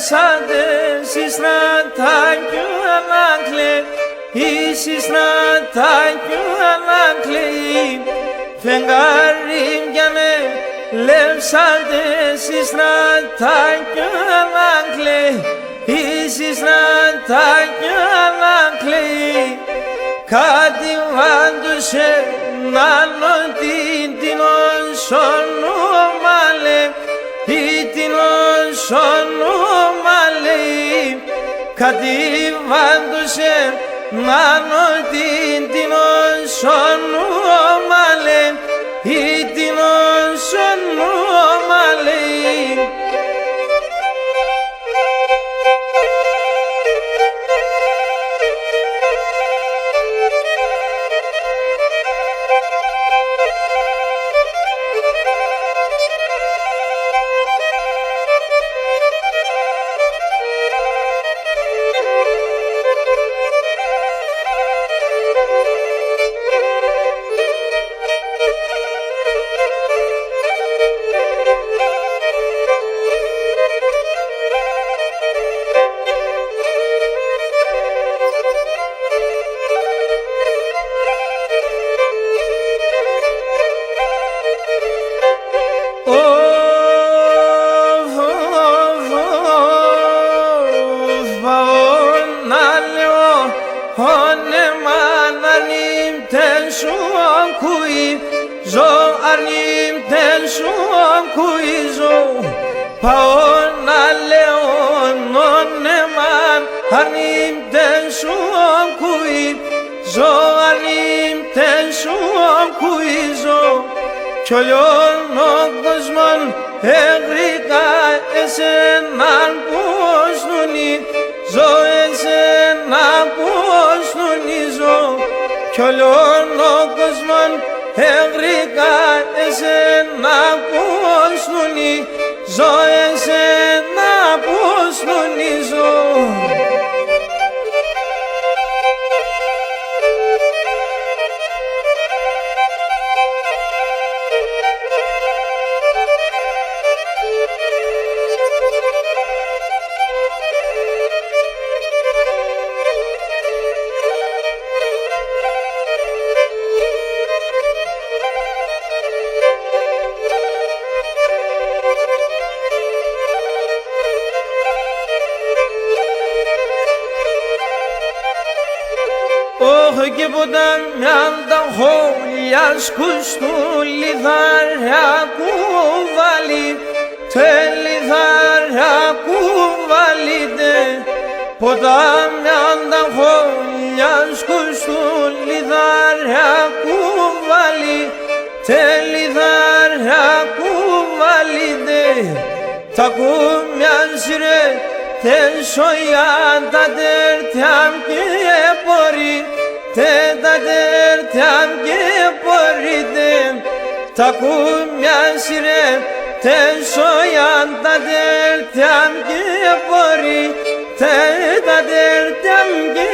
Λεύσατε συστρατάκιου ανάκλε, η συστρατάκιου ανάκλε, φεγγάρι πιανε. Λεύσατε συστρατάκιου ανάκλε, η συστρατάκιου ανάκλε, κάτι βάντουσε να νοτήν την οσονού μάλε, ή την οσονού μάλε, κάτι βάντουσε να νοτήν την οσονού μάλε, ή την οσονού μάλε. Κι όλον ο κόσμον εγρήκα εσέναν πως νουνί, ζω εσέναν πως νουνί ζω. Κι όλον ο κόσμον εγρήκα εσέναν πως νουνί, ζω εσέναν πως νουνί ζω. Όχι και ποτέ μιαν τα χόλια σκουστού λιθάρια κουβάλι, τε λιθάρια κουβαλίτε. Ποτέ μιαν τα χόλια σκουστού λιθάρια κουβάλι, τε λιθάρια κουβαλίτε. Τα κουμιαν σειρέ τε σοϊά τα τερτιάμ και πορεί, τε τα τερτιάμ και πορείτε. Τα κουμιάν σειρέ τε σοϊά τα τερτιάμ και πορεί, τε τα τερτιάμ και